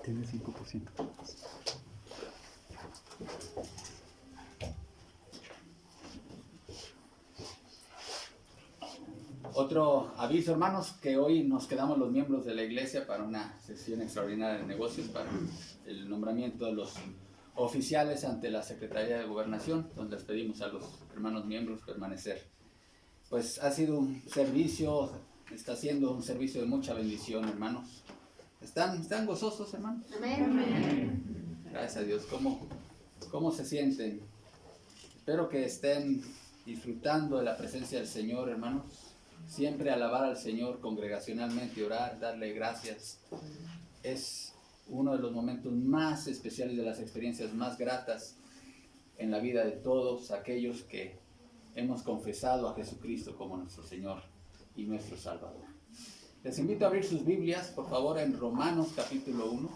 Tiene 5%. Otro aviso, hermanos, que hoy nos quedamos los miembros de la iglesia para una sesión extraordinaria de negocios para el nombramiento de los oficiales ante la Secretaría de Gobernación, donde les pedimos a los hermanos miembros permanecer. Pues ha sido un servicio, está siendo un servicio de mucha bendición, hermanos. ¿Están gozosos, hermanos? Amén. Gracias a Dios. ¿Cómo se sienten? Espero que estén disfrutando de la presencia del Señor, hermanos. Siempre alabar al Señor congregacionalmente, orar, darle gracias. Es uno de los momentos más especiales, de las experiencias más gratas en la vida de todos aquellos que hemos confesado a Jesucristo como nuestro Señor y nuestro Salvador. Les invito a abrir sus Biblias, por favor, en Romanos capítulo 1.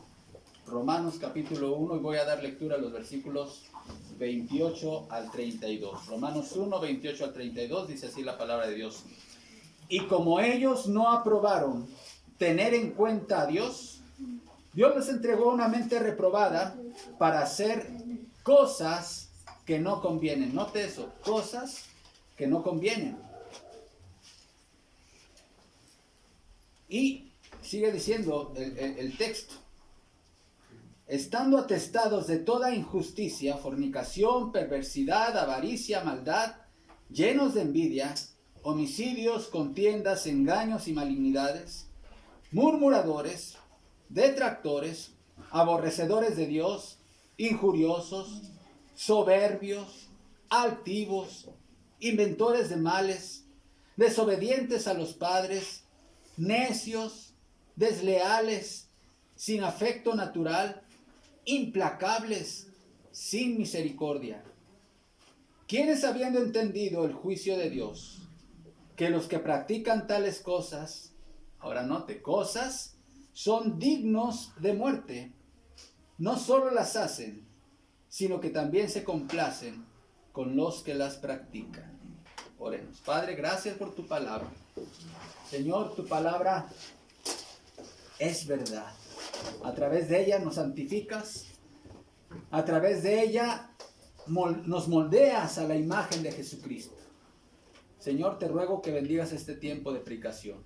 Romanos capítulo 1, y voy a dar lectura a los versículos 28 al 32. Romanos 1, 28 al 32, dice así la palabra de Dios. Y como ellos no aprobaron tener en cuenta a Dios, Dios les entregó una mente reprobada para hacer cosas que no convienen. Note eso, cosas que no convienen. Y sigue diciendo el texto. Estando atestados de toda injusticia, fornicación, perversidad, avaricia, maldad, llenos de envidia, homicidios, contiendas, engaños y malignidades, murmuradores, detractores, aborrecedores de Dios, injuriosos, soberbios, altivos, inventores de males, desobedientes a los padres, necios, desleales, sin afecto natural, implacables, sin misericordia, quienes habiendo entendido el juicio de Dios, que los que practican tales cosas, ahora note, cosas, son dignos de muerte, no solo las hacen, sino que también se complacen con los que las practican. Oremos. Padre, gracias por tu palabra. Señor, tu palabra es verdad. A través de ella nos santificas, a través de ella nos moldeas a la imagen de Jesucristo. Señor, te ruego que bendigas este tiempo de predicación.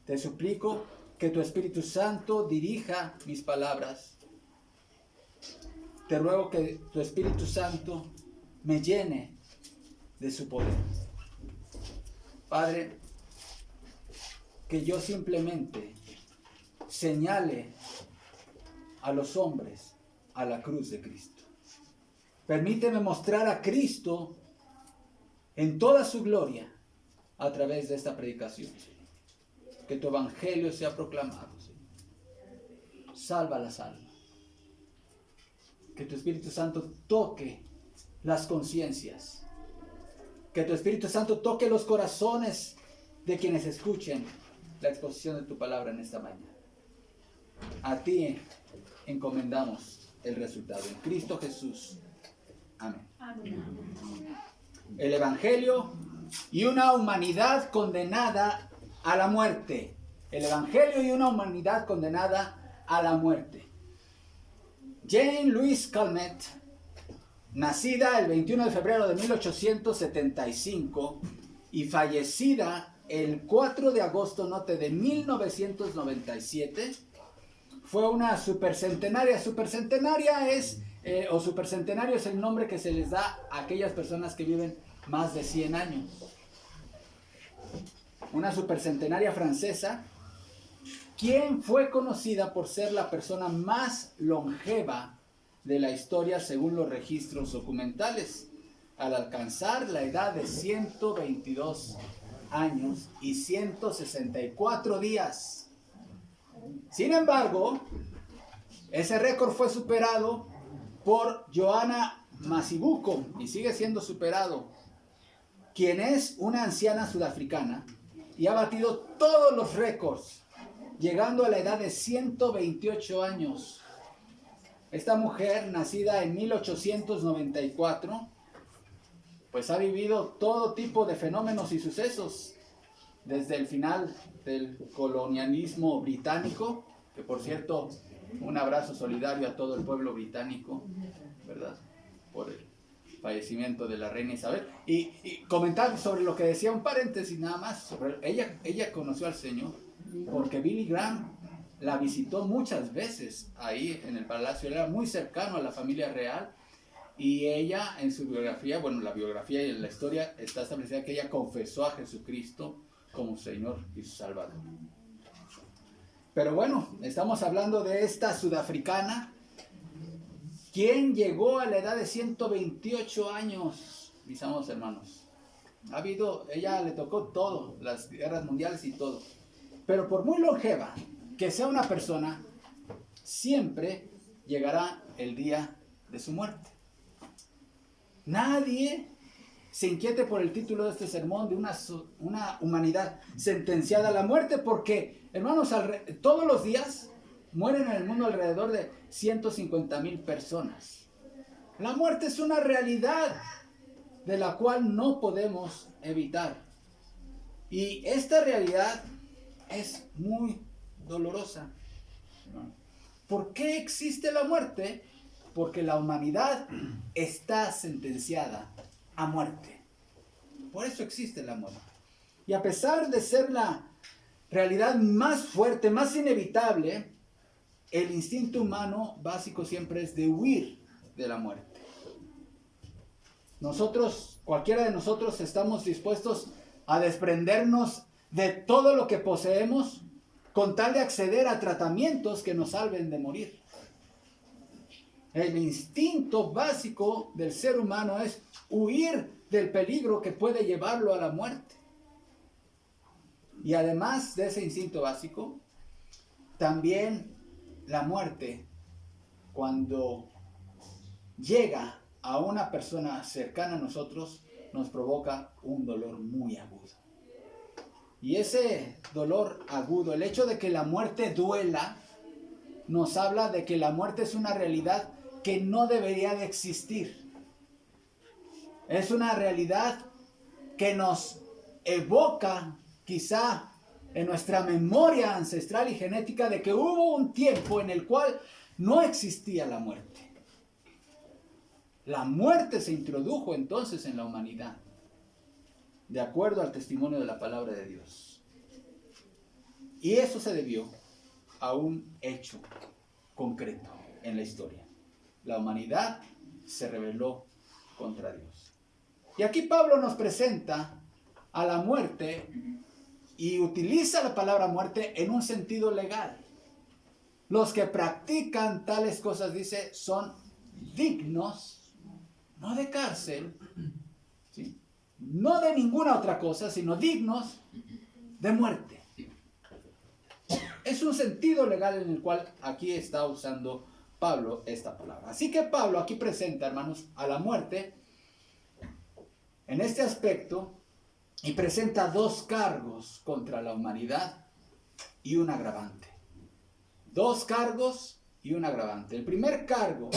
Te suplico que tu Espíritu Santo dirija mis palabras. Te ruego que tu Espíritu Santo me llene de su poder. Padre, que yo simplemente señale a los hombres a la cruz de Cristo. Permíteme mostrar a Cristo en toda su gloria a través de esta predicación. Que tu evangelio sea proclamado, Señor. Salva las almas. Que tu Espíritu Santo toque las conciencias. Que tu Espíritu Santo toque los corazones de quienes escuchen la exposición de tu palabra en esta mañana. A ti encomendamos el resultado. En Cristo Jesús. Amén. Amén. El Evangelio y una humanidad condenada a la muerte. El Evangelio y una humanidad condenada a la muerte. Jane Louise Calment, nacida el 21 de febrero de 1875 y fallecida el 4 de agosto, note, de 1997, fue una supercentenaria. Supercentenaria es, o supercentenario es el nombre que se les da a aquellas personas que viven más de 100 años. Una supercentenaria francesa, quien fue conocida por ser la persona más longeva de la historia según los registros documentales, al alcanzar la edad de 122 años y 164 días. Sin embargo, ese récord fue superado por Joanna Mazibuko y sigue siendo superado, quien es una anciana sudafricana y ha batido todos los récords, llegando a la edad de 128 años. Esta mujer, nacida en 1894, pues ha vivido todo tipo de fenómenos y sucesos, desde el final del colonialismo británico, que por cierto Un abrazo solidario a todo el pueblo británico, ¿verdad? Por el fallecimiento de la reina Isabel. Y comentar sobre lo que decía, un paréntesis nada más. Ella conoció al Señor porque Billy Graham la visitó muchas veces ahí en el palacio. Él era muy cercano a la familia real. Y ella, en su biografía, bueno, la biografía y la historia está establecida que ella confesó a Jesucristo como Señor y su Salvador. Pero bueno, estamos hablando de esta sudafricana, quien llegó a la edad de 128 años, mis amados hermanos. Ella le tocó todo, las guerras mundiales y todo. Pero por muy longeva que sea una persona, siempre llegará el día de su muerte. Nadie se inquiete por el título de este sermón de una humanidad sentenciada a la muerte, porque, hermanos, todos los días mueren en el mundo alrededor de 150,000 personas. La muerte es una realidad de la cual no podemos evitar. Y esta realidad es muy dolorosa. ¿Por qué existe la muerte? Porque la humanidad está sentenciada a muerte. Por eso existe la muerte. Y a pesar de ser la realidad más fuerte, más inevitable, el instinto humano básico siempre es de huir de la muerte. Cualquiera de nosotros estamos dispuestos a desprendernos de todo lo que poseemos con tal de acceder a tratamientos que nos salven de morir. El instinto básico del ser humano es huir del peligro que puede llevarlo a la muerte. Y además de ese instinto básico, también la muerte, cuando llega a una persona cercana a nosotros, nos provoca un dolor muy agudo. Y ese dolor agudo, el hecho de que la muerte duela, nos habla de que la muerte es una realidad que no debería de existir. Es una realidad que nos evoca quizá en nuestra memoria ancestral y genética de que hubo un tiempo en el cual no existía la muerte. La muerte se introdujo entonces en la humanidad, de acuerdo al testimonio de la palabra de Dios. Y eso se debió a un hecho concreto en la historia. La humanidad se rebeló contra Dios. Y aquí Pablo nos presenta a la muerte y utiliza la palabra muerte en un sentido legal. Los que practican tales cosas, dice, son dignos, no de cárcel, ¿sí?, no de ninguna otra cosa, sino dignos de muerte. Es un sentido legal en el cual aquí está usando Pablo esta palabra. Así que Pablo aquí presenta, hermanos, a la muerte en este aspecto y presenta dos cargos contra la humanidad y un agravante. Dos cargos y un agravante. El primer cargo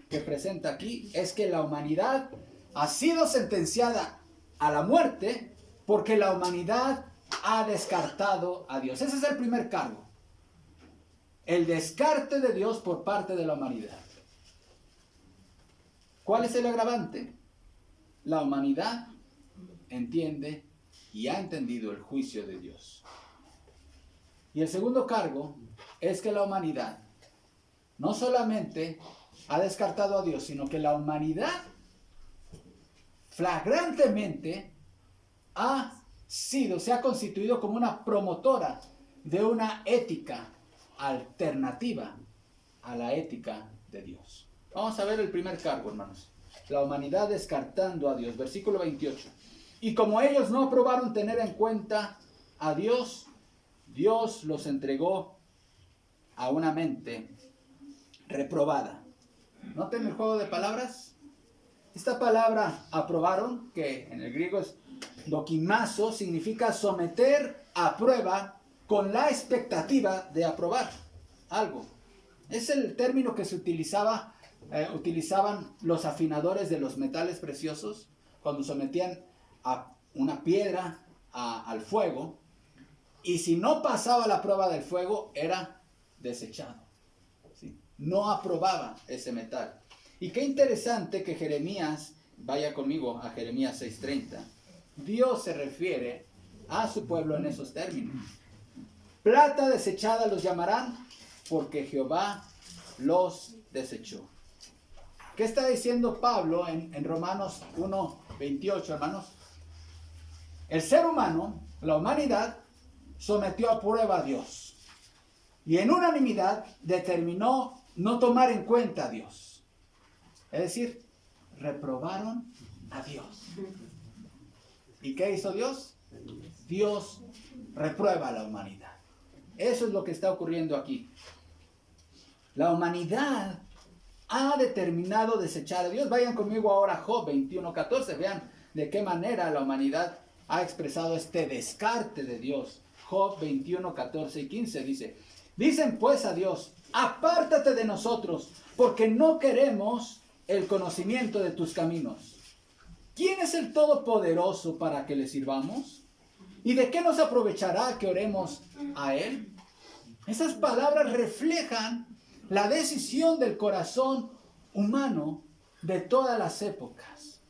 que presenta aquí es que la humanidad ha sido sentenciada a la muerte porque la humanidad ha descartado a Dios. Ese es el primer cargo. El descarte de Dios por parte de la humanidad. ¿Cuál es el agravante? La humanidad entiende y ha entendido el juicio de Dios. Y el segundo cargo es que la humanidad no solamente ha descartado a Dios, sino que la humanidad flagrantemente se ha constituido como una promotora de una ética alternativa a la ética de Dios. Vamos a ver el primer cargo, hermanos. La humanidad descartando a Dios. Versículo 28. Y como ellos no aprobaron tener en cuenta a Dios, Dios los entregó a una mente reprobada. ¿Noten el juego de palabras? Esta palabra aprobaron, que en el griego es dokimazo, significa someter a prueba con la expectativa de aprobar algo. Es el término que se utilizaban los afinadores de los metales preciosos cuando sometían a una piedra al fuego, y si no pasaba la prueba del fuego era desechado. ¿sí? No aprobaba ese metal. Y qué interesante que Jeremías, vaya conmigo a Jeremías 6:30, Dios se refiere a su pueblo en esos términos. Plata desechada los llamarán, porque Jehová los desechó. ¿Qué está diciendo Pablo en Romanos 1:28, hermanos? El ser humano, la humanidad, sometió a prueba a Dios. Y en unanimidad determinó no tomar en cuenta a Dios. Es decir, reprobaron a Dios. ¿Y qué hizo Dios? Dios reprueba a la humanidad. Eso es lo que está ocurriendo aquí. La humanidad ha determinado desechar a Dios. Vayan conmigo ahora a Job 21:14. Vean de qué manera la humanidad ha expresado este descarte de Dios. Job 21:14 y 15 dice: dicen pues a Dios, apártate de nosotros, porque no queremos el conocimiento de tus caminos. ¿Quién es el Todopoderoso para que le sirvamos? ¿Y de qué nos aprovechará que oremos a Él? Esas palabras reflejan la decisión del corazón humano de todas las épocas.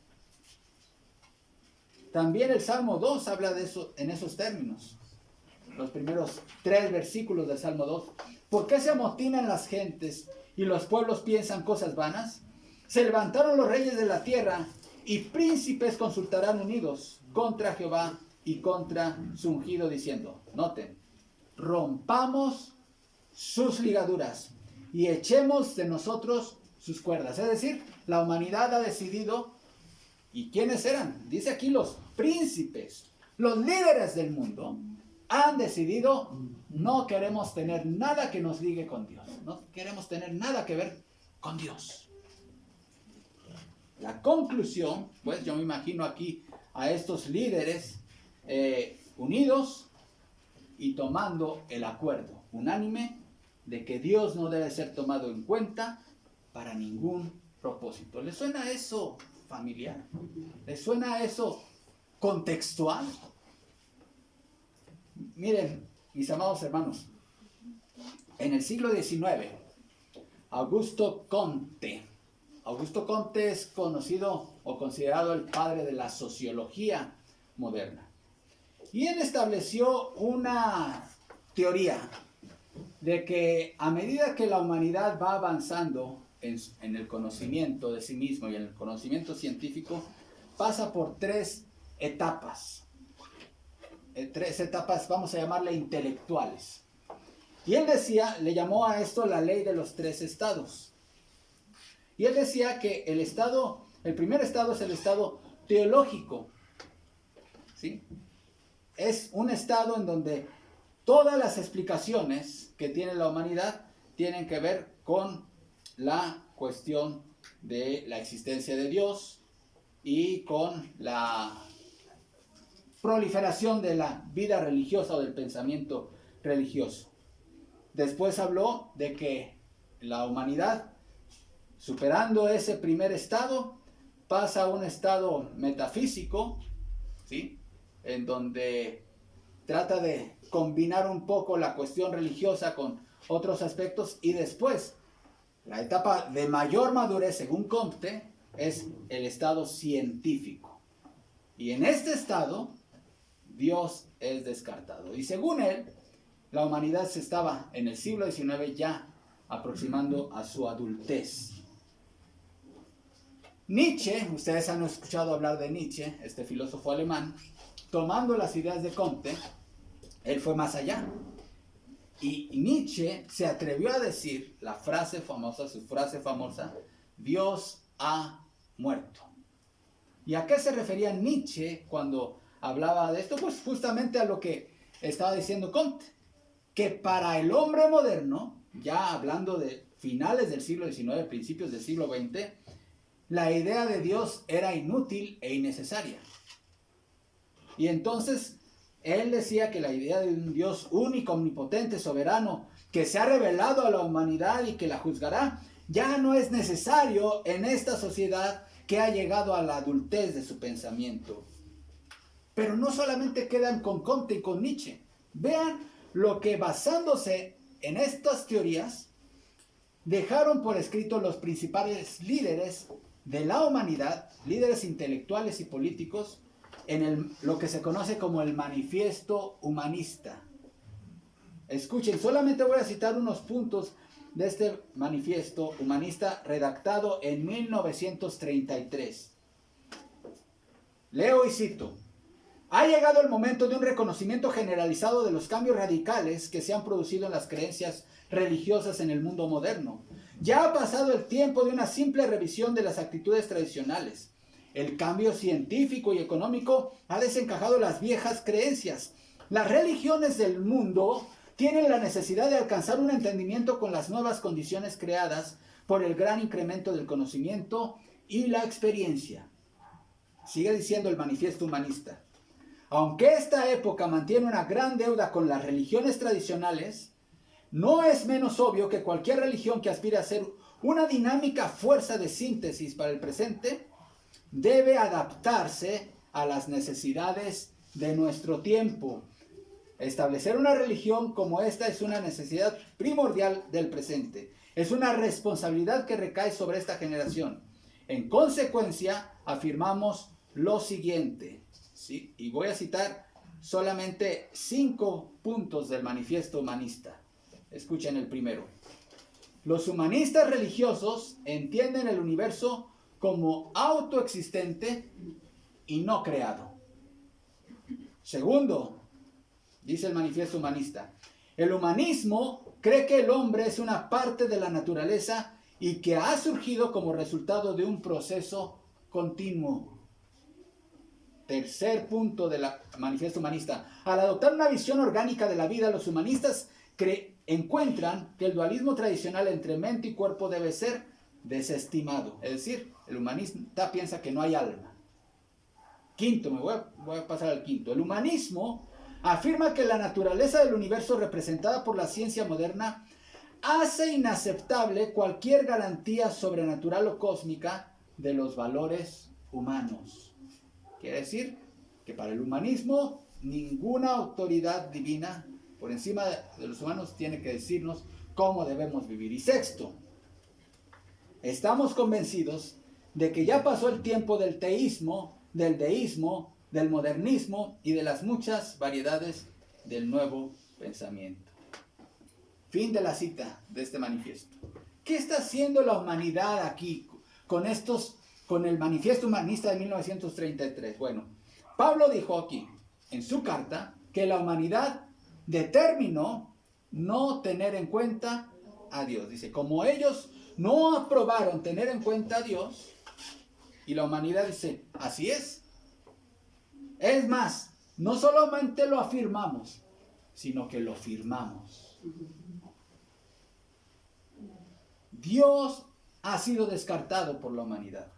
También el Salmo 2 habla de eso en esos términos. Los primeros 3 versículos del Salmo 2. ¿Por qué se amotinan las gentes y los pueblos piensan cosas vanas? Se levantaron los reyes de la tierra y príncipes consultarán unidos contra Jehová y contra su ungido, diciendo, noten, rompamos sus ligaduras y echemos de nosotros sus cuerdas. Es decir, la humanidad ha decidido. ¿Y quiénes eran? Dice aquí los príncipes, los líderes del mundo han decidido: no queremos tener nada que nos ligue con Dios. No queremos tener nada que ver con Dios. La conclusión, pues yo me imagino aquí a estos líderes unidos y tomando el acuerdo unánime de que Dios no debe ser tomado en cuenta para ningún propósito. ¿Les suena eso familiar? ¿Les suena eso contextual? Miren, mis amados hermanos, en el siglo XIX, Augusto Comte es conocido o considerado el padre de la sociología moderna. Y él estableció una teoría de que a medida que la humanidad va avanzando en el conocimiento de sí mismo y en el conocimiento científico, pasa por 3 etapas. 3 etapas, vamos a llamarle intelectuales. Y él decía, le llamó a esto la ley de los 3 estados. Y él decía que el primer estado es el estado teológico. ¿Sí? Es un estado en donde todas las explicaciones que tiene la humanidad tienen que ver con la cuestión de la existencia de Dios y con la proliferación de la vida religiosa o del pensamiento religioso. Después habló de que la humanidad, superando ese primer estado, pasa a un estado metafísico, ¿sí? En donde trata de combinar un poco la cuestión religiosa con otros aspectos, y después la etapa de mayor madurez, según Comte, es el estado científico. Y en este estado, Dios es descartado. Y según él, la humanidad se estaba en el siglo XIX ya aproximando a su adultez. Nietzsche, ustedes han escuchado hablar de Nietzsche, este filósofo alemán, tomando las ideas de Comte, él fue más allá. Y Nietzsche se atrevió a decir su frase famosa, Dios ha muerto. ¿Y a qué se refería Nietzsche cuando hablaba de esto? Pues justamente a lo que estaba diciendo Comte, que para el hombre moderno, ya hablando de finales del siglo XIX, principios del siglo XX, la idea de Dios era inútil e innecesaria. Y entonces él decía que la idea de un Dios único, omnipotente, soberano, que se ha revelado a la humanidad y que la juzgará, ya no es necesario en esta sociedad que ha llegado a la adultez de su pensamiento. Pero no solamente quedan con Comte y con Nietzsche. Vean lo que, basándose en estas teorías, dejaron por escrito los principales líderes de la humanidad, líderes intelectuales y políticos, en lo que se conoce como el Manifiesto Humanista. Escuchen, solamente voy a citar unos puntos de este Manifiesto Humanista redactado en 1933. Leo y cito: ha llegado el momento de un reconocimiento generalizado de los cambios radicales que se han producido en las creencias religiosas en el mundo moderno. Ya ha pasado el tiempo de una simple revisión de las actitudes tradicionales. El cambio científico y económico ha desencajado las viejas creencias. Las religiones del mundo tienen la necesidad de alcanzar un entendimiento con las nuevas condiciones creadas por el gran incremento del conocimiento y la experiencia. Sigue diciendo el Manifiesto Humanista. Aunque esta época mantiene una gran deuda con las religiones tradicionales, no es menos obvio que cualquier religión que aspire a ser una dinámica fuerza de síntesis para el presente debe adaptarse a las necesidades de nuestro tiempo. Establecer una religión como esta es una necesidad primordial del presente. Es una responsabilidad que recae sobre esta generación. En consecuencia, afirmamos lo siguiente, ¿sí? Y voy a citar solamente 5 puntos del Manifiesto Humanista. Escuchen el primero. Los humanistas religiosos entienden el universo como autoexistente y no creado. Segundo, dice el Manifiesto Humanista, el humanismo cree que el hombre es una parte de la naturaleza y que ha surgido como resultado de un proceso continuo. Tercer punto del Manifiesto Humanista. Al adoptar una visión orgánica de la vida, los humanistas encuentran que el dualismo tradicional entre mente y cuerpo debe ser desestimado. Es decir, el humanista piensa que no hay alma. Quinto, voy a pasar al quinto. El humanismo afirma que la naturaleza del universo representada por la ciencia moderna hace inaceptable cualquier garantía sobrenatural o cósmica de los valores humanos. Quiere decir que para el humanismo ninguna autoridad divina por encima de los humanos tiene que decirnos cómo debemos vivir. Y sexto, estamos convencidos de que ya pasó el tiempo del teísmo, del deísmo, del modernismo y de las muchas variedades del nuevo pensamiento. Fin de la cita de este manifiesto. ¿Qué está haciendo la humanidad aquí con el Manifiesto Humanista de 1933? Bueno, Pablo dijo aquí en su carta que la humanidad determinó no tener en cuenta a Dios. Dice, como ellos no aprobaron tener en cuenta a Dios, y la humanidad dice, así es. Es más, no solamente lo afirmamos, sino que lo firmamos. Dios ha sido descartado por la humanidad.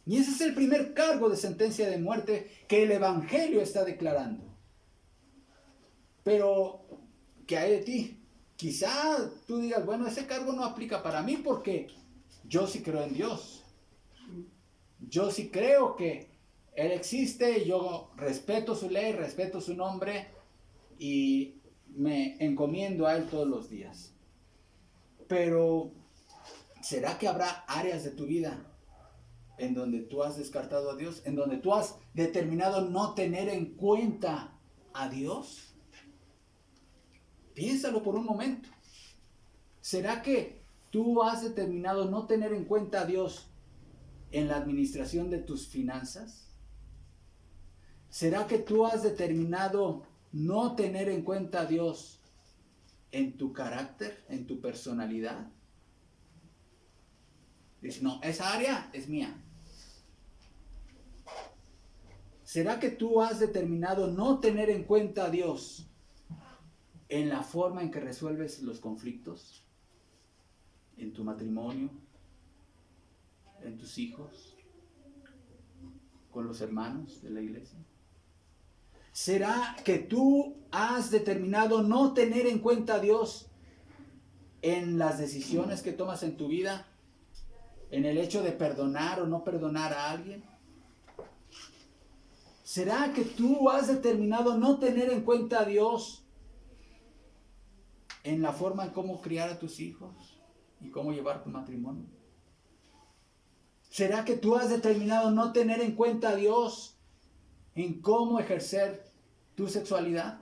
Y ese es el primer cargo de sentencia de muerte que el Evangelio está declarando. Pero, ¿qué hay de ti? Quizá tú digas, bueno, ese cargo no aplica para mí porque yo sí creo en Dios. Yo sí creo que Él existe, yo respeto su ley, respeto su nombre y me encomiendo a Él todos los días. Pero, ¿será que habrá áreas de tu vida en donde tú has descartado a Dios? ¿En donde tú has determinado no tener en cuenta a Dios? Piénsalo por un momento. ¿Será que tú has determinado no tener en cuenta a Dios en la administración de tus finanzas? ¿Será que tú has determinado no tener en cuenta a Dios en tu carácter, en tu personalidad? Dices, no, esa área es mía. ¿Será que tú has determinado no tener en cuenta a Dios en la forma en que resuelves los conflictos? ¿En tu matrimonio? ¿En tus hijos? ¿Con los hermanos de la iglesia? ¿Será que tú has determinado no tener en cuenta a Dios en las decisiones que tomas en tu vida? ¿En el hecho de perdonar o no perdonar a alguien? ¿Será que tú has determinado no tener en cuenta a Dios en la forma en cómo criar a tus hijos? y cómo llevar tu matrimonio? ¿Será que tú has determinado no tener en cuenta a Dios en cómo ejercer tu sexualidad?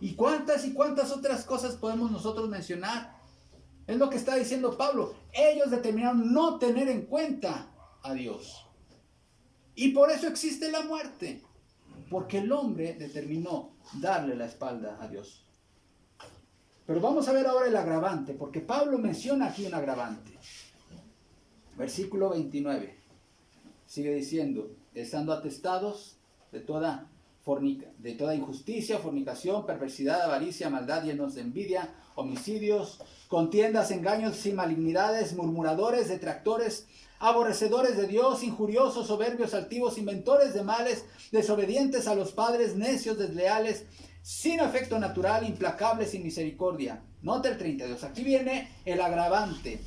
¿Y cuántas otras cosas podemos nosotros mencionar? Es lo que está diciendo Pablo. Ellos determinaron no tener en cuenta a Dios. Y por eso existe la muerte. Porque el hombre determinó darle la espalda a Dios. Pero vamos a ver ahora el agravante, porque Pablo menciona aquí un agravante. Versículo 29. Sigue diciendo, estando atestados de toda injusticia, fornicación, perversidad, avaricia, maldad, llenos de envidia, homicidios, contiendas, engaños y malignidades, murmuradores, detractores, aborrecedores de Dios, injuriosos, soberbios, altivos, inventores de males, desobedientes a los padres, necios, desleales, sin afecto natural, implacables, sin misericordia. Nota el 32. Aquí viene el agravante.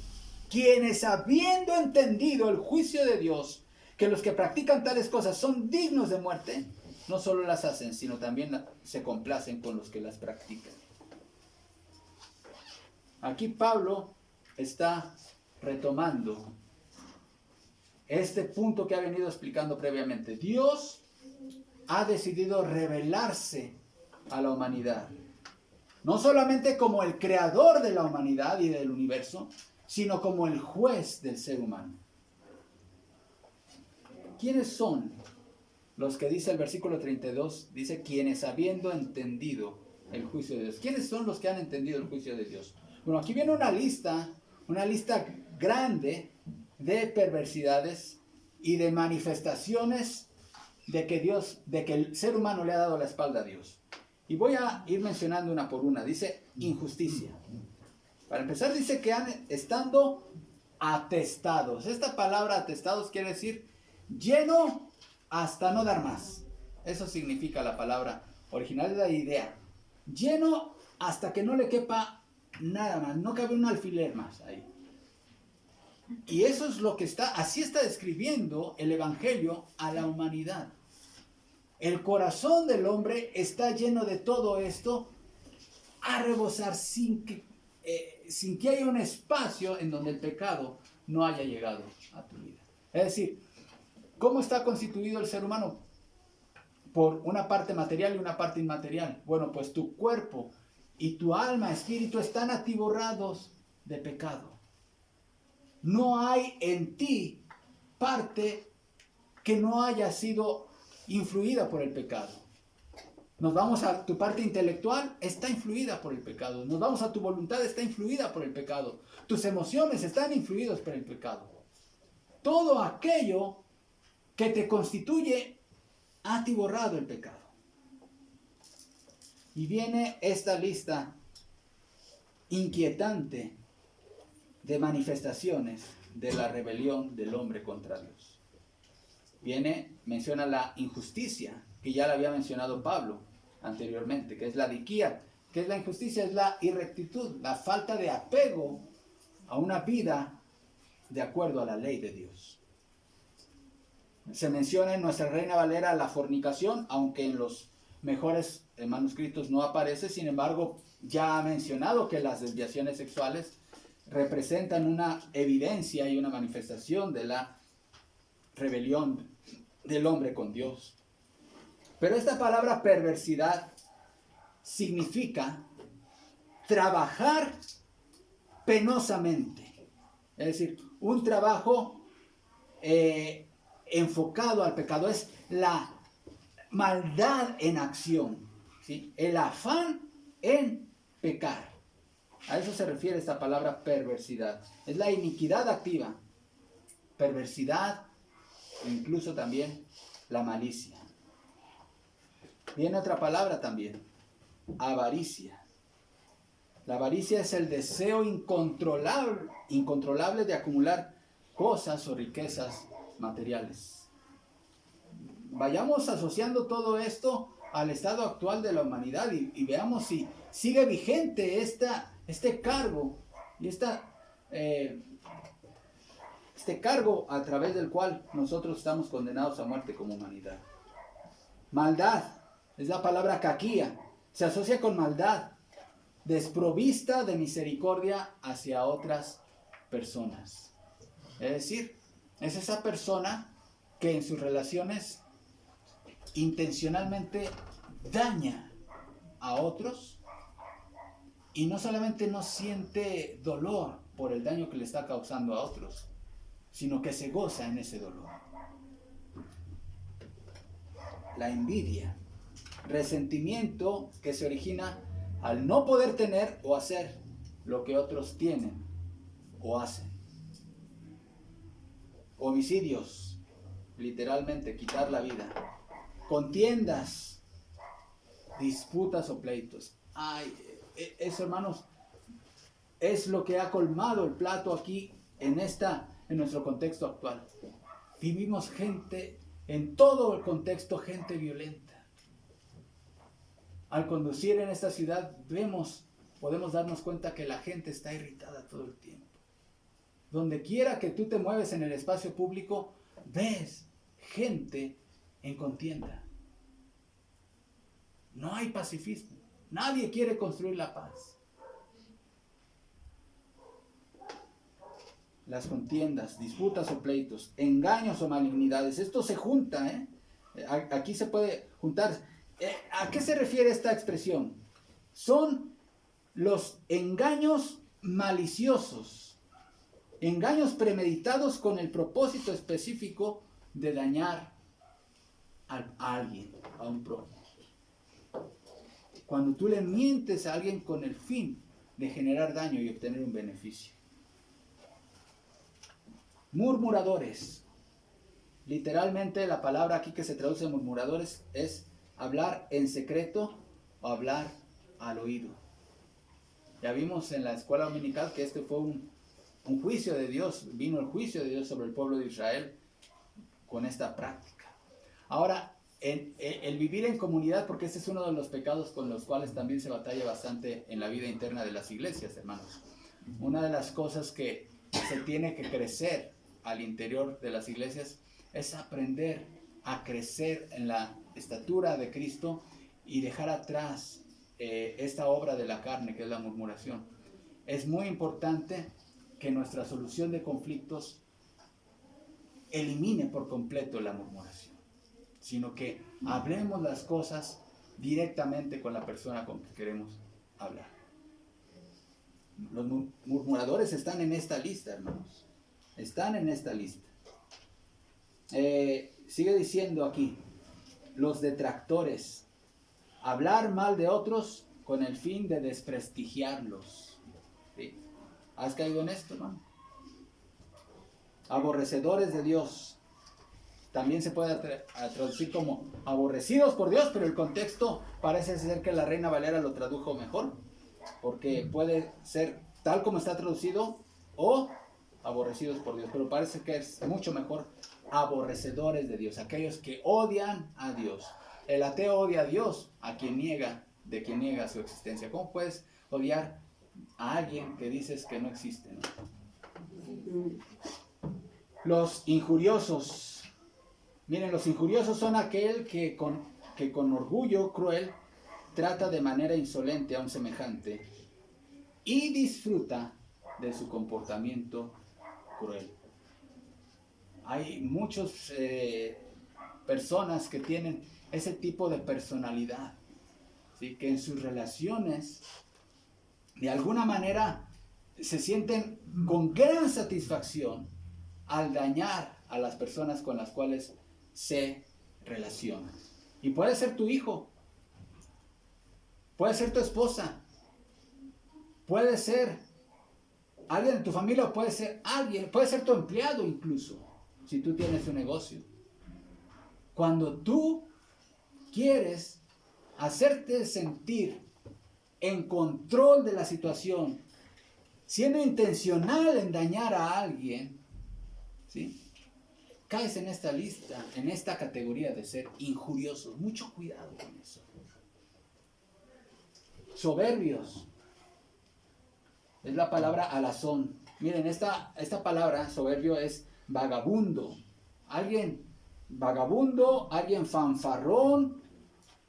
Quienes habiendo entendido el juicio de Dios, que los que practican tales cosas son dignos de muerte, no solo las hacen, sino también se complacen con los que las practican. Aquí Pablo está retomando este punto que ha venido explicando previamente. Dios ha decidido revelarse a la humanidad, no solamente como el creador de la humanidad y del universo, sino como el juez del ser humano. ¿Quiénes son los que dice el versículo 32? Dice, quienes habiendo entendido el juicio de Dios. ¿Quiénes son los que han entendido el juicio de Dios? Bueno, aquí viene una lista grande de perversidades y de manifestaciones de que el ser humano le ha dado la espalda a Dios. Y voy a ir mencionando una por una. Dice injusticia. Para empezar dice que estando atestados. Esta palabra atestados quiere decir lleno hasta no dar más. Eso significa la palabra original, de la idea. Lleno hasta que no le quepa nada más, no cabe un alfiler más ahí. Y eso es lo que así está describiendo el Evangelio a la humanidad. El corazón del hombre está lleno de todo esto a rebosar sin que haya un espacio en donde el pecado no haya llegado a tu vida. Es decir, ¿cómo está constituido el ser humano? Por una parte material y una parte inmaterial. Bueno, pues tu cuerpo y tu alma, espíritu están atiborrados de pecado. No hay en ti parte que no haya sido influida por el pecado. Nos vamos a tu parte intelectual, está influida por el pecado. Nos vamos a tu voluntad, está influida por el pecado. Tus emociones están influidas por el pecado. Todo aquello que te constituye ha atiborrado el pecado. Y viene esta lista inquietante de manifestaciones de la rebelión del hombre contra Dios. Menciona la injusticia, que ya la había mencionado Pablo anteriormente, que es la diquía. ¿Qué es la injusticia? Es la irrectitud, la falta de apego a una vida de acuerdo a la ley de Dios. Se menciona en nuestra Reina Valera la fornicación, aunque en los mejores manuscritos no aparece. Sin embargo, ya ha mencionado que las desviaciones sexuales representan una evidencia y una manifestación de la rebelión del hombre con Dios. Pero esta palabra perversidad significa trabajar penosamente. Es decir, un trabajo enfocado al pecado. Es la maldad en acción, ¿sí? El afán en pecar. A eso se refiere esta palabra perversidad. Es la iniquidad activa. Perversidad, incluso también la malicia. Viene otra palabra también, avaricia. La avaricia es el deseo incontrolable de acumular cosas o riquezas materiales. Vayamos asociando todo esto al estado actual de la humanidad y veamos si sigue vigente este cargo y este cargo a través del cual nosotros estamos condenados a muerte como humanidad. Maldad es la palabra caquía, se asocia con maldad, desprovista de misericordia hacia otras personas. Es decir, es esa persona que en sus relaciones intencionalmente daña a otros y no solamente no siente dolor por el daño que le está causando a otros, sino que se goza en ese dolor. La envidia, resentimiento que se origina al no poder tener o hacer lo que otros tienen o hacen. Homicidios, literalmente quitar la vida. Contiendas, disputas o pleitos. Ay, eso, hermanos, es lo que ha colmado el plato aquí en nuestro contexto actual. Vivimos gente, en todo el contexto, gente violenta. Al conducir en esta ciudad podemos darnos cuenta que la gente está irritada todo el tiempo. Donde quiera que tú te mueves en el espacio público, ves gente en contienda. No hay pacifismo. Nadie quiere construir la paz. Las contiendas, disputas o pleitos, engaños o malignidades. Esto se junta, Aquí se puede juntar. ¿A qué se refiere esta expresión? Son los engaños maliciosos, engaños premeditados con el propósito específico de dañar a alguien, a un prójimo. Cuando tú le mientes a alguien con el fin de generar daño y obtener un beneficio. Murmuradores. Literalmente la palabra aquí que se traduce murmuradores es hablar en secreto o hablar al oído. Ya vimos en la escuela dominical que este fue un juicio de Dios, vino el juicio de Dios sobre el pueblo de Israel con esta práctica. Ahora, el vivir en comunidad, porque este es uno de los pecados con los cuales también se batalla bastante en la vida interna de las iglesias, hermanos. Una de las cosas que se tiene que crecer al interior de las iglesias es aprender a crecer en la estatura de Cristo y dejar atrás esta obra de la carne que es la murmuración. Es muy importante que nuestra solución de conflictos elimine por completo la murmuración, sino que hablemos las cosas directamente con la persona con que queremos hablar. Los murmuradores están en esta lista, hermanos. Están en esta lista. Sigue diciendo aquí, los detractores, hablar mal de otros con el fin de desprestigiarlos. ¿Sí? ¿Has caído en esto, hermano? Aborrecedores de Dios. También se puede traducir como aborrecidos por Dios, pero el contexto parece ser que la Reina Valera lo tradujo mejor, porque puede ser tal como está traducido o aborrecidos por Dios, pero parece que es mucho mejor aborrecedores de Dios, aquellos que odian a Dios. El ateo odia a Dios, de quien niega su existencia. ¿Cómo puedes odiar a alguien que dices que no existe, ¿no? Los injuriosos. Miren, los injuriosos son aquel que con orgullo cruel trata de manera insolente a un semejante y disfruta de su comportamiento cruel. Hay muchas personas que tienen ese tipo de personalidad, ¿sí? Que en sus relaciones de alguna manera se sienten con gran satisfacción al dañar a las personas con las cuales se relacionan. Y puede ser tu hijo, puede ser tu esposa, puede ser alguien de tu familia, puede ser tu empleado incluso, si tú tienes un negocio. Cuando tú quieres hacerte sentir en control de la situación, siendo intencional en dañar a alguien, ¿sí? Caes en esta lista, en esta categoría de ser injuriosos. Mucho cuidado con eso. Soberbios. Es la palabra alazón. Miren, esta palabra soberbio es vagabundo. Alguien vagabundo, alguien fanfarrón,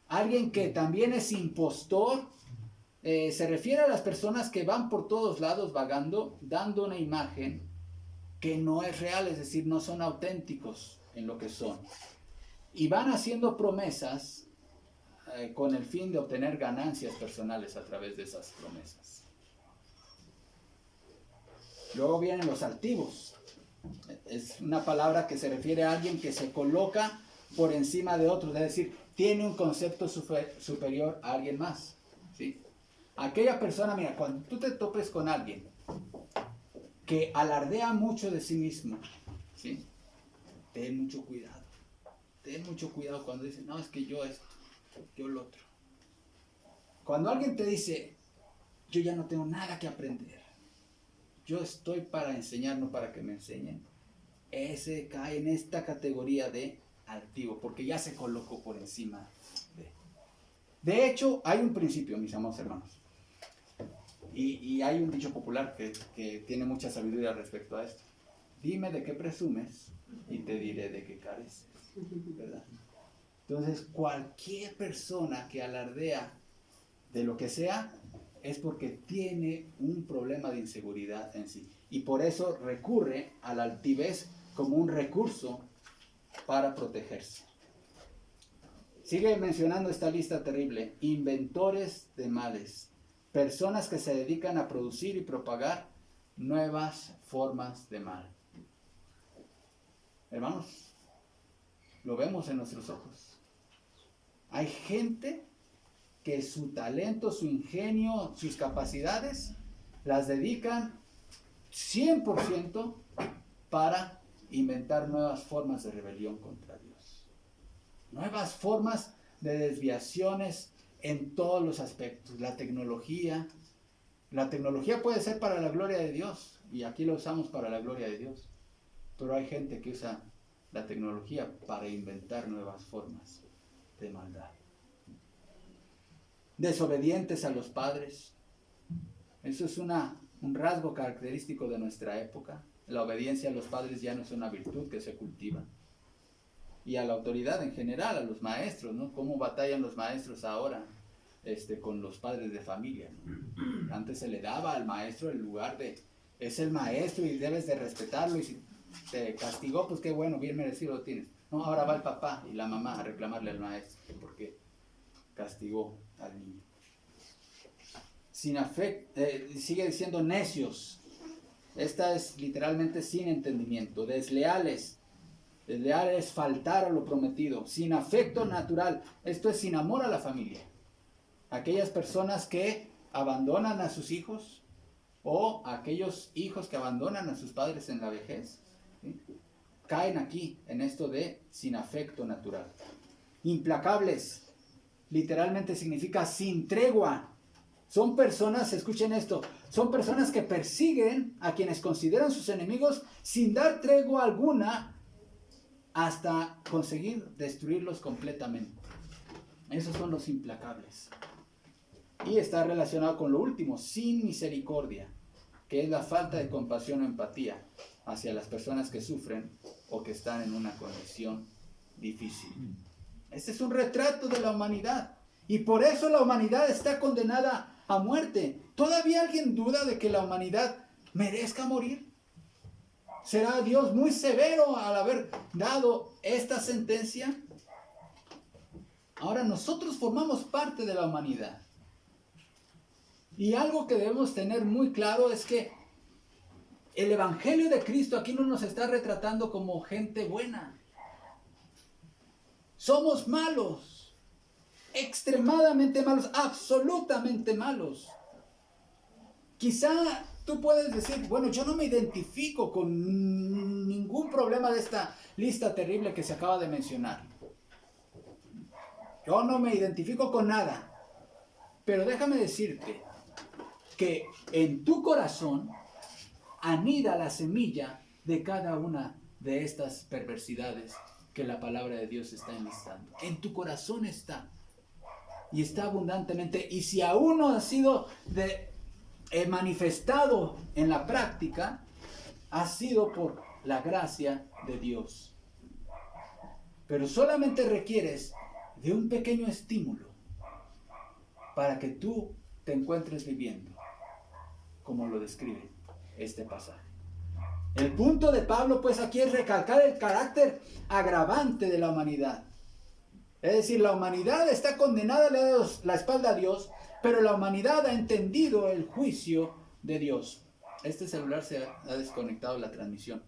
alguien que también es impostor, se refiere a las personas que van por todos lados vagando, dando una imagen que no es real, es decir, no son auténticos en lo que son. Y van haciendo promesas con el fin de obtener ganancias personales a través de esas promesas. Luego vienen los altivos. Es una palabra que se refiere a alguien que se coloca por encima de otros, es decir, tiene un concepto superior a alguien más, ¿sí? Aquella persona, mira, cuando tú te topes con alguien que alardea mucho de sí mismo, ¿sí? Ten mucho cuidado. Ten mucho cuidado cuando dice, no, es que yo esto, yo lo otro. Cuando alguien te dice, yo ya no tengo nada que aprender, yo estoy para enseñar, no para que me enseñen, ese cae en esta categoría de altivo, porque ya se colocó por encima de. De hecho, hay un principio, mis amados hermanos, y hay un dicho popular que tiene mucha sabiduría respecto a esto. Dime de qué presumes y te diré de qué careces, ¿verdad? Entonces, cualquier persona que alardea de lo que sea es porque tiene un problema de inseguridad en sí. Y por eso recurre a la altivez como un recurso para protegerse. Sigue mencionando esta lista terrible. Inventores de males. Personas que se dedican a producir y propagar nuevas formas de mal. Hermanos, lo vemos en nuestros ojos. Hay gente que su talento, su ingenio, sus capacidades las dedican 100% para inventar nuevas formas de rebelión contra Dios. Nuevas formas de desviaciones en todos los aspectos. La tecnología puede ser para la gloria de Dios, y aquí lo usamos para la gloria de Dios. Pero hay gente que usa la tecnología para inventar nuevas formas de maldad. Desobedientes a los padres. Eso es un rasgo característico de nuestra época. La obediencia a los padres ya no es una virtud que se cultiva. Y a la autoridad en general, a los maestros, ¿no? ¿Cómo batallan los maestros ahora con los padres de familia, ¿no? Antes se le daba al maestro el lugar de, es el maestro y debes de respetarlo, y si te castigó, pues qué bueno, bien merecido lo tienes. No, ahora va el papá y la mamá a reclamarle al maestro porque castigó al niño. Sin afecto, sigue diciendo necios. Esta es literalmente sin entendimiento. Desleales. Desleal es faltar a lo prometido. Sin afecto natural. Esto es sin amor a la familia. Aquellas personas que abandonan a sus hijos, o aquellos hijos que abandonan a sus padres en la vejez, ¿sí? Caen aquí en esto de sin afecto natural. Implacables. Literalmente significa sin tregua. Son personas, escuchen esto, son personas que persiguen a quienes consideran sus enemigos sin dar tregua alguna hasta conseguir destruirlos completamente. Esos son los implacables. Y está relacionado con lo último, sin misericordia, que es la falta de compasión o empatía hacia las personas que sufren o que están en una condición difícil. Este es un retrato de la humanidad. Y por eso la humanidad está condenada a muerte. ¿Todavía alguien duda de que la humanidad merezca morir? ¿Será Dios muy severo al haber dado esta sentencia? Ahora nosotros formamos parte de la humanidad. Y algo que debemos tener muy claro es que el Evangelio de Cristo aquí no nos está retratando como gente buena. Somos malos. Extremadamente malos, absolutamente malos. Quizá tú puedes decir, bueno, yo no me identifico con ningún problema de esta lista terrible que se acaba de mencionar. Yo no me identifico con nada. Pero déjame decirte que en tu corazón anida la semilla de cada una de estas perversidades que la palabra de Dios está enlistando. En tu corazón está. Y está abundantemente. Y si aún no ha sido manifestado en la práctica, ha sido por la gracia de Dios. Pero solamente requieres de un pequeño estímulo para que tú te encuentres viviendo, como lo describe este pasaje. El punto de Pablo, pues, aquí es recalcar el carácter agravante de la humanidad. Es decir, la humanidad está condenada, le ha dado la espalda a Dios, pero la humanidad ha entendido el juicio de Dios. Este celular se ha desconectado la transmisión.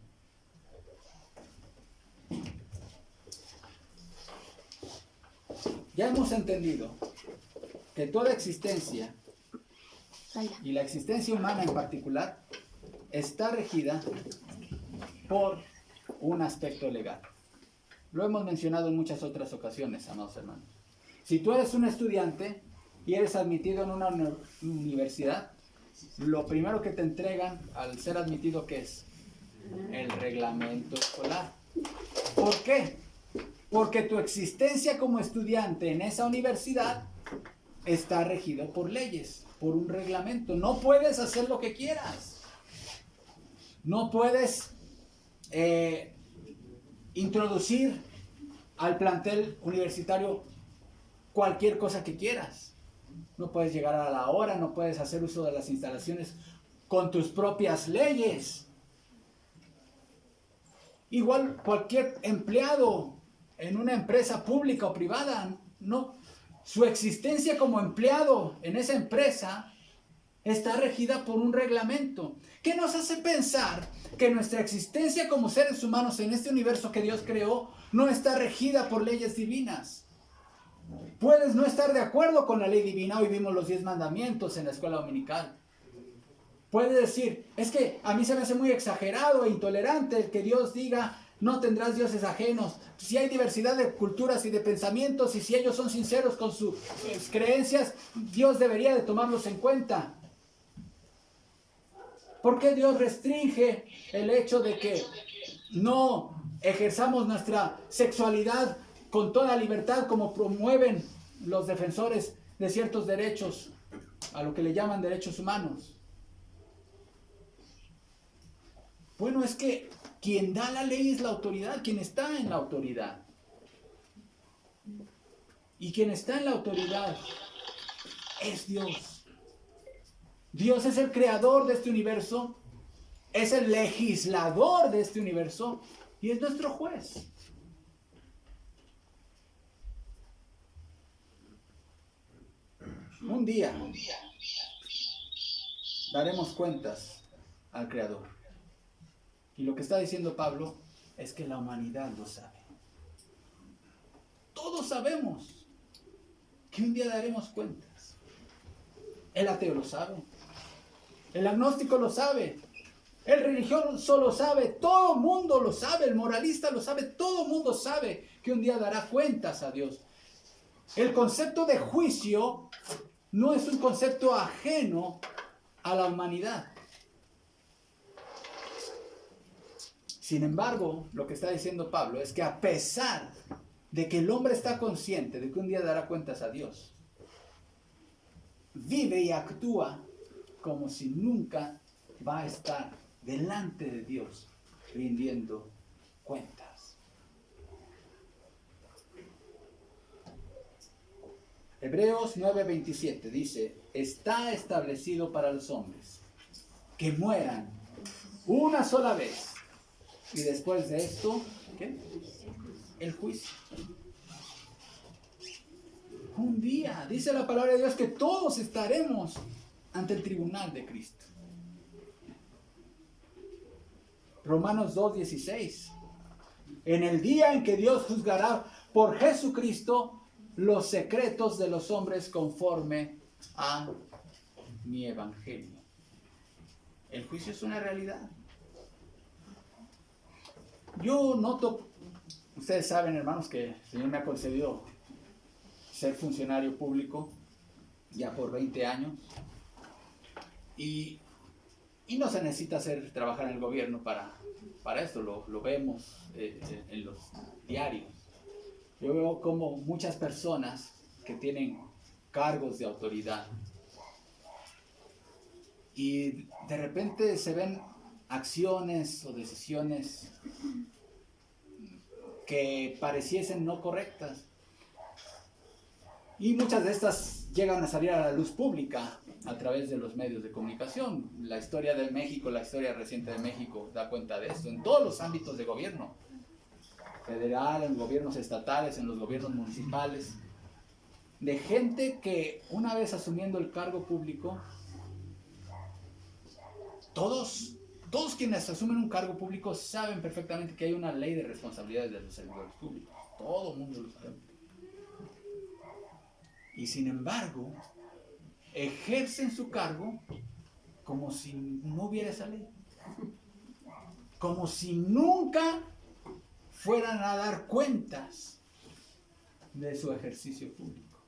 Ya hemos entendido que toda existencia, y la existencia humana en particular, está regida por un aspecto legal. Lo hemos mencionado en muchas otras ocasiones, amados hermanos. Si tú eres un estudiante y eres admitido en una universidad, lo primero que te entregan al ser admitido, ¿qué es? El reglamento escolar. ¿Por qué? Porque tu existencia como estudiante en esa universidad está regido por leyes, por un reglamento. No puedes hacer lo que quieras. No puedes introducir al plantel universitario cualquier cosa que quieras. No puedes llegar a la hora, no puedes hacer uso de las instalaciones con tus propias leyes. Igual cualquier empleado en una empresa pública o privada, no, su existencia como empleado en esa empresa está regida por un reglamento que nos hace pensar que nuestra existencia como seres humanos en este universo que Dios creó no está regida por leyes divinas. Puedes no estar de acuerdo con la ley divina. Hoy vimos los 10 mandamientos en la escuela dominical. Puedes decir, es que a mí se me hace muy exagerado e intolerante el que Dios diga, no tendrás dioses ajenos. Si hay diversidad de culturas y de pensamientos, y si ellos son sinceros con sus creencias, Dios debería de tomarlos en cuenta. ¿Por qué Dios restringe el hecho de que no ejerzamos nuestra sexualidad con toda libertad como promueven los defensores de ciertos derechos, a lo que le llaman derechos humanos? Bueno, es que quien da la ley es la autoridad, quien está en la autoridad. Y quien está en la autoridad es Dios. Dios es el creador de este universo, es el legislador de este universo y es nuestro juez. Un día daremos cuentas al Creador. Y lo que está diciendo Pablo es que la humanidad lo sabe. Todos sabemos que un día daremos cuentas. El ateo lo sabe. El agnóstico lo sabe. El religioso lo sabe. Todo el mundo lo sabe. El moralista lo sabe. Todo el mundo sabe que un día dará cuentas a Dios. El concepto de juicio no es un concepto ajeno a la humanidad. Sin embargo, lo que está diciendo Pablo es que a pesar de que el hombre está consciente de que un día dará cuentas a Dios, vive y actúa como si nunca va a estar delante de Dios rindiendo cuentas. Hebreos 9:27 dice, está establecido para los hombres que mueran una sola vez. Y después de esto, ¿qué? El juicio. Un día, dice la palabra de Dios, que todos estaremos ante el tribunal de Cristo. Romanos 2:16. En el día en que Dios juzgará por Jesucristo los secretos de los hombres conforme a mi evangelio. El juicio es una realidad. Yo noto, ustedes saben, hermanos, que el Señor me ha concedido ser funcionario público ya por 20 años y no se necesita trabajar en el gobierno para esto, lo vemos en los diarios. Yo veo como muchas personas que tienen cargos de autoridad y de repente se ven acciones o decisiones que pareciesen no correctas. Y muchas de estas llegan a salir a la luz pública a través de los medios de comunicación. La historia de México, la historia reciente de México da cuenta de esto, en todos los ámbitos de gobierno, federal, en gobiernos estatales, en los gobiernos municipales, de gente que una vez asumiendo el cargo público, todos quienes asumen un cargo público saben perfectamente que hay una ley de responsabilidades de los servidores públicos. Todo el mundo lo sabe. Y sin embargo, ejercen su cargo como si no hubiera esa ley. Como si nunca fueran a dar cuentas de su ejercicio público.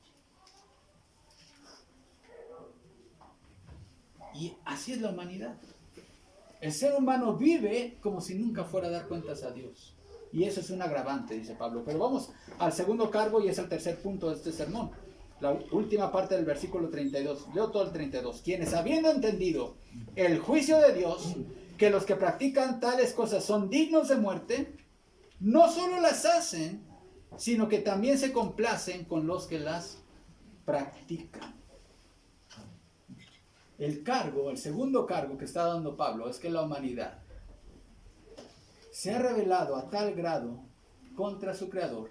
Y así es la humanidad. El ser humano vive como si nunca fuera a dar cuentas a Dios. Y eso es un agravante, dice Pablo. Pero vamos al segundo cargo y es el tercer punto de este sermón. La última parte del versículo 32. Leo todo el 32. Quienes habiendo entendido el juicio de Dios, que los que practican tales cosas son dignos de muerte, no solo las hacen, sino que también se complacen con los que las practican. El segundo cargo que está dando Pablo es que la humanidad se ha rebelado a tal grado contra su Creador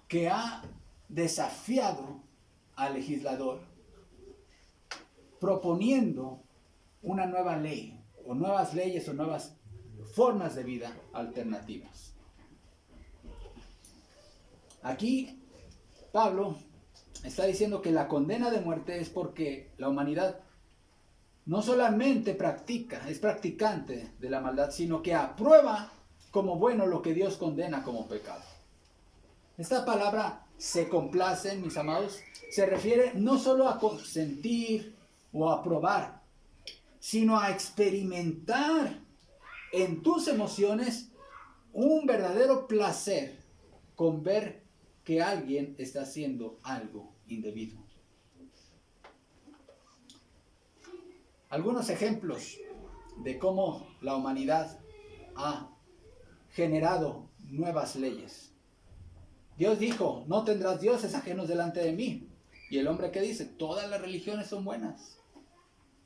que ha desafiado al legislador proponiendo una nueva ley o nuevas leyes o nuevas formas de vida alternativas. Aquí Pablo está diciendo que la condena de muerte es porque la humanidad no solamente es practicante de la maldad, sino que aprueba como bueno lo que Dios condena como pecado. Esta palabra se complace, mis amados, se refiere no solo a consentir o a aprobar, sino a experimentar en tus emociones un verdadero placer con ver que alguien está haciendo algo indebido. Algunos ejemplos de cómo la humanidad ha generado nuevas leyes. Dios dijo, no tendrás dioses ajenos delante de mí. Y el hombre que dice, todas las religiones son buenas.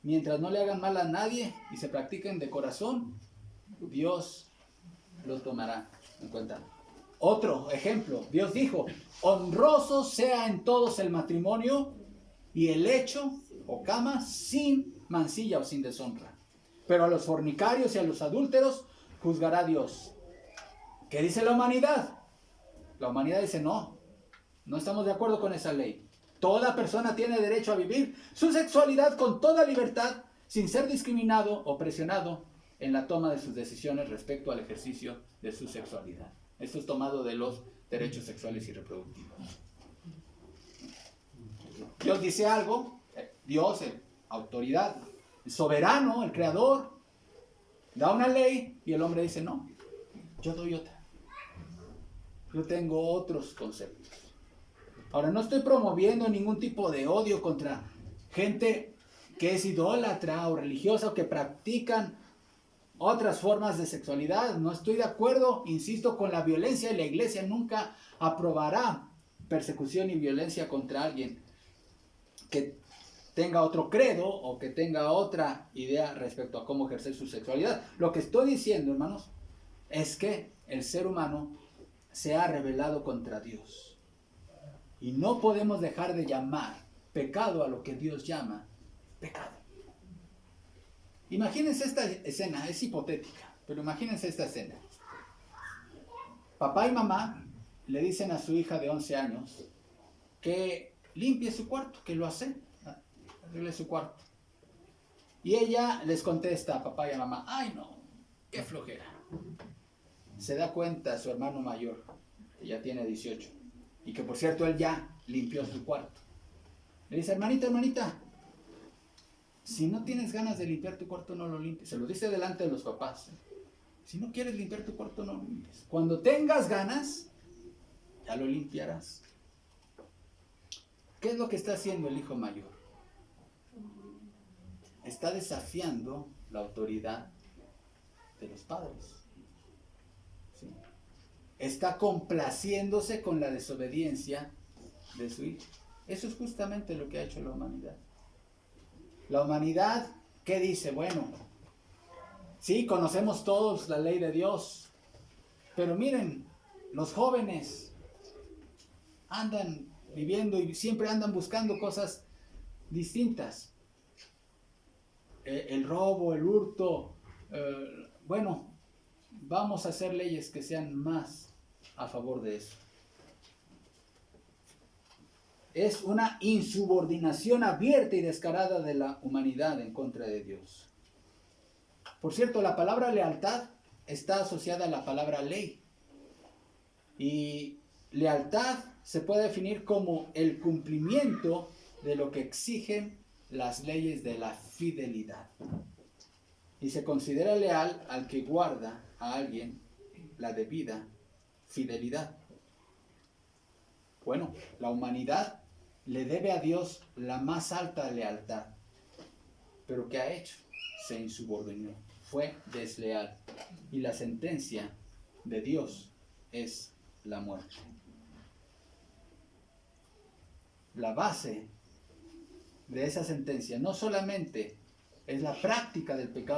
Mientras no le hagan mal a nadie y se practiquen de corazón, Dios los tomará en cuenta. Otro ejemplo, Dios dijo, honroso sea en todos el matrimonio y el lecho o cama sin mancilla o sin deshonra. Pero a los fornicarios y a los adúlteros juzgará Dios. ¿Qué dice la humanidad? La humanidad dice, no estamos de acuerdo con esa ley. Toda persona tiene derecho a vivir su sexualidad con toda libertad, sin ser discriminado o presionado en la toma de sus decisiones respecto al ejercicio de su sexualidad. Esto es tomado de los derechos sexuales y reproductivos. Dios dice algo, Dios, autoridad, el soberano, el creador, da una ley y el hombre dice, no, yo doy otra. Yo tengo otros conceptos. Ahora, no estoy promoviendo ningún tipo de odio contra gente que es idólatra o religiosa o que practican otras formas de sexualidad. No estoy de acuerdo, insisto, con la violencia y la iglesia nunca aprobará persecución y violencia contra alguien que tenga otro credo o que tenga otra idea respecto a cómo ejercer su sexualidad. Lo que estoy diciendo, hermanos, es que el ser humano se ha rebelado contra Dios. Y no podemos dejar de llamar pecado a lo que Dios llama pecado. Imagínense esta escena, es hipotética, pero imagínense esta escena. Papá y mamá le dicen a su hija de 11 años que limpie su cuarto, que lo hace, arregle su cuarto. Y ella les contesta a papá y a mamá, ay no, qué flojera. Se da cuenta su hermano mayor, que ya tiene 18, y que por cierto él ya limpió su cuarto. Le dice, hermanita, si no tienes ganas de limpiar tu cuarto, no lo limpies. Se lo dice delante de los papás. Si no quieres limpiar tu cuarto, no lo limpies. Cuando tengas ganas, ya lo limpiarás. ¿Qué es lo que está haciendo el hijo mayor? Está desafiando la autoridad de los padres. ¿Sí? Está complaciéndose con la desobediencia de su hijo. Eso es justamente lo que ha hecho la humanidad. La humanidad, ¿qué dice? Bueno, sí, conocemos todos la ley de Dios, pero miren, los jóvenes andan viviendo y siempre andan buscando cosas distintas. El robo, el hurto, bueno, vamos a hacer leyes que sean más a favor de eso. Es una insubordinación abierta y descarada de la humanidad en contra de Dios. Por cierto, la palabra lealtad está asociada a la palabra ley. Y lealtad se puede definir como el cumplimiento de lo que exigen las leyes de la fidelidad. Y se considera leal al que guarda a alguien la debida fidelidad. Bueno, la humanidad le debe a Dios la más alta lealtad. Pero ¿qué ha hecho? Se insubordinó, fue desleal. Y la sentencia de Dios es la muerte. La base de esa sentencia no solamente es la práctica del pecado